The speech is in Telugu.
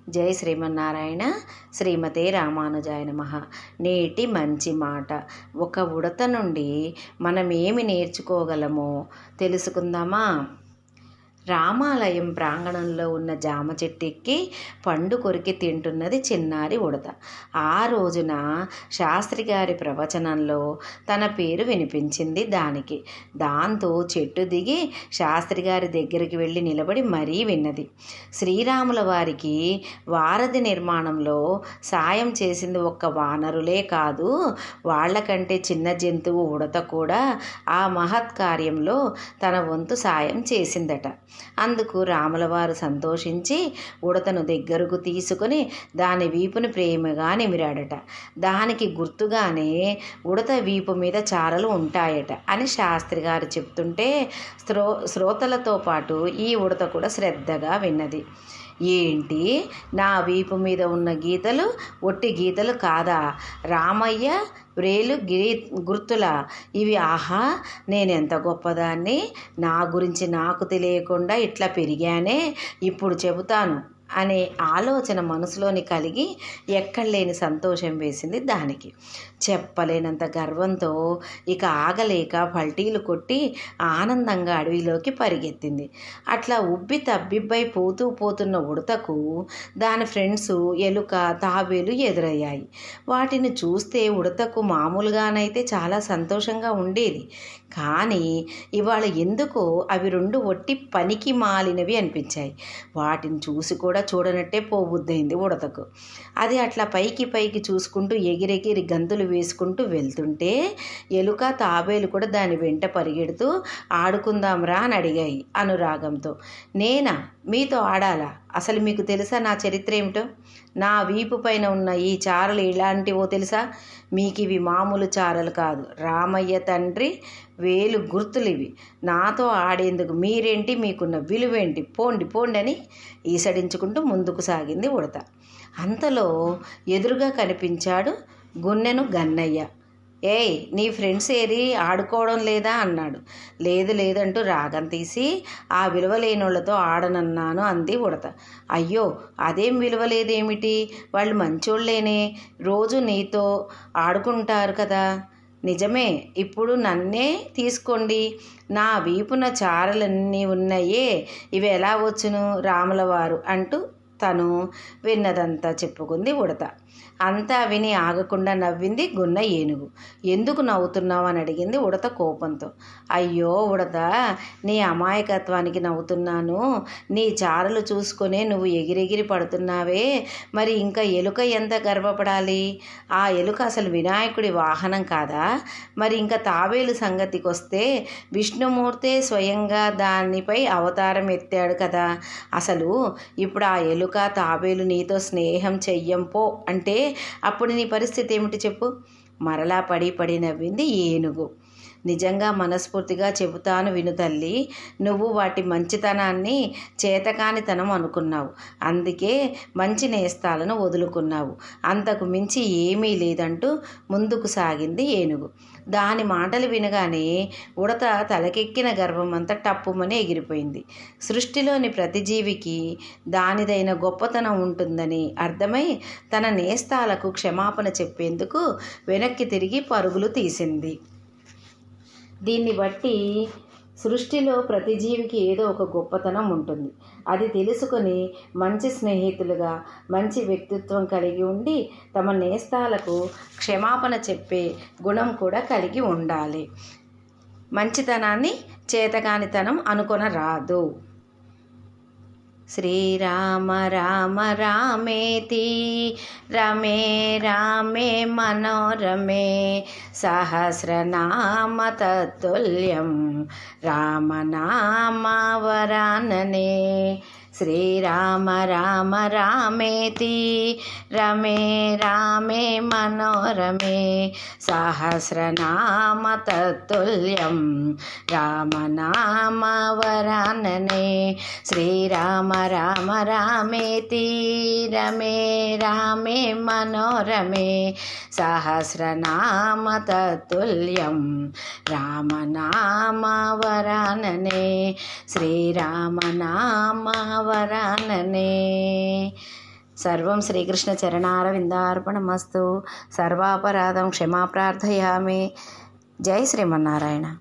జై శ్రీమన్నారాయణ. శ్రీమతే రామానుజాయ నమః. నేటి మంచి మాట. ఒక ఉడత నుండి మనం ఏమి నేర్చుకోగలమో తెలుసుకుందామా? రామాలయం ప్రాంగణంలో ఉన్న జామ చెట్టు ఎక్కి పండు కొరికి తింటున్నది చిన్నారి ఉడత. ఆ రోజున శాస్త్రి గారి ప్రవచనంలో తన పేరు వినిపించింది దానికి. దాంతో చెట్టు దిగి శాస్త్రి గారి దగ్గరికి వెళ్ళి నిలబడి మరీ విన్నది. శ్రీరాముల వారికి వారధి నిర్మాణంలో సాయం చేసింది ఒక్క వానరులే కాదు, వాళ్లకంటే చిన్న జంతువు ఉడత కూడా ఆ మహత్ కార్యంలో తన వంతు సాయం చేసిందట. అందుకు రాములవారు సంతోషించి ఉడతను దగ్గరకు తీసుకుని దాని వీపుని ప్రేమగా నిమిరాడట. దానికి గుర్తుగానే ఉడత వీపు మీద చారలు ఉంటాయట అని శాస్త్రి గారు చెప్తుంటే శ్రోతలతో పాటు ఈ ఉడత కూడా శ్రద్ధగా విన్నది. ఏంటి, నా వీపు మీద ఉన్న గీతలు ఒట్టి గీతలు కాదా? రామయ్య వ్రేలు గుర్తులా ఇవి? ఆహా, నేనెంత గొప్పదాన్ని! నా గురించి నాకు తెలియకుండా ఇట్లా పెరిగానే, ఇప్పుడు చెబుతాను అనే ఆలోచన మనసులోని కలిగి ఎక్కడలేని సంతోషం వేసింది దానికి. చెప్పలేనంత గర్వంతో ఇక ఆగలేక పల్టీలు కొట్టి ఆనందంగా అడవిలోకి పరిగెత్తింది. అట్లా ఉబ్బి తబ్బిబ్బై పోతున్న ఉడతకు దాని ఫ్రెండ్స్ ఎలుక, తాబేలు ఎదురయ్యాయి. వాటిని చూస్తే ఉడతకు మామూలుగానైతే చాలా సంతోషంగా ఉండేది. కానీ ఇవాళ ఎందుకో అవి రెండు ఒట్టి పనికి మాలినవి అనిపించాయి. వాటిని చూసి కూడా చూడనట్టే పోబుద్దైంది ఉడతకు. అది అట్లా పైకి చూసుకుంటూ ఎగిరెగిరి గంతులు వేసుకుంటూ వెళ్తుంటే ఎలుక, తాబేలు కూడా దాని వెంట పరిగెడుతూ ఆడుకుందాంరా అని అడిగాయి అనురాగంతో. నేనా మీతో ఆడాలా? అసలు మీకు తెలుసా నా చరిత్ర ఏమిటో? నా వీపు పైన ఉన్న ఈ చారలు ఎలాంటివో తెలుసా? మీకు ఇవి మామూలు చారలు కాదు, రామయ్య తండ్రి వేలు గుర్తులివి. నాతో ఆడేందుకు మీరేంటి, మీకున్న విలువేంటి, పోండి పోండి అని ఈసడించుకుంటూ ముందుకు సాగింది ఉడత. అంతలో ఎదురుగా కనిపించాడు గున్నెను గన్నయ్య. ఏయ్, నీ ఫ్రెండ్స్ ఏరి ఆడుకోవడం లేదా అన్నాడు. లేదంటూ రాగం తీసి ఆ విలువలేనోళ్లతో ఆడనన్నాను అంది ఉడత. అయ్యో, అదేం విలువలేదేమిటి? వాళ్ళు మంచోళ్ళేనే, రోజు నీతో ఆడుకుంటారు కదా. నిజమే, ఇప్పుడు నన్నే తీసుకోండి, నా వీపున చారలన్నీ ఉన్నాయే, ఇవి ఎలా వచ్చును రాములవారు అంటూ తను విన్నదంతా చెప్పుకుంది ఉడత. అంతా విని ఆగకుండా నవ్వింది గున్న ఏనుగు. ఎందుకు నవ్వుతున్నావు అని అడిగింది ఉడత కోపంతో. అయ్యో ఉడత, నీ అమాయకత్వానికి నవ్వుతున్నాను. నీ చారలు చూసుకునే నువ్వు ఎగిరెగిరి పడుతున్నావే, మరి ఇంకా ఎలుక ఎంత గర్వపడాలి? ఆ ఎలుక అసలు వినాయకుడి వాహనం కాదా? మరి ఇంకా తాబేలు సంగతికి వస్తే విష్ణుమూర్తే స్వయంగా దానిపై అవతారం ఎత్తాడు కదా. అసలు ఇప్పుడు ఆ ఎలుక, తాబేలు నీతో స్నేహం చెయ్యం పో అంటే అప్పుడు నీ పరిస్థితి ఏమిటి చెప్పు? మరలా పడి నవ్వింది ఏనుగు. నిజంగా మనస్ఫూర్తిగా చెబుతాను విను తల్లి, నువ్వు వాటి మంచితనాన్ని చేతకానితనం అనుకున్నావు, అందుకే మంచి నేస్తాలను వదులుకున్నావు. అంతకు మించి ఏమీ లేదంటూ ముందుకు సాగింది ఏనుగు. దాని మాటలు వినగానే ఉడత తలకెక్కిన గర్వం అంతా టప్పుమని ఎగిరిపోయింది. సృష్టిలోని ప్రతి జీవికి దానిదైన గొప్పతనం ఉంటుందని అర్థమై తన నేస్తాలకు క్షమాపణ చెప్పేందుకు వెనక్కి తిరిగి పరుగులు తీసింది. దీన్ని బట్టి సృష్టిలో ప్రతి జీవికి ఏదో ఒక గొప్పతనం ఉంటుంది. అది తెలుసుకొని మంచి స్నేహితులుగా, మంచి వ్యక్తిత్వం కలిగి ఉండి తమ నేస్తాలకు క్షమాపణ చెప్పే గుణం కూడా కలిగి ఉండాలి. మంచితనాన్ని చేతకానితనం అనుకొనరాదు. శ్రీరామ రామ రామేతి రమే రామే మనోరమే సహస్రనామ తత్తుల్యం రామనామ వరాననే. శ్రీరామ రామ రామేతి రమే రామే మనోరమే సహస్రనామ తత్తుల్యం రామనామ వరాననే. శ్రీరామ రామ రామేతి రమే రామే మనోరమే సహస్రనామ తత్తుల్యం రామనామ వరాననే. శ్రీరామనామ వరాననే. సర్వం శ్రీకృష్ణ చరణారవిందార్పణమస్తు. సర్వాపరాధం క్షమా ప్రార్థయామి. జై శ్రీమన్నారాయణ.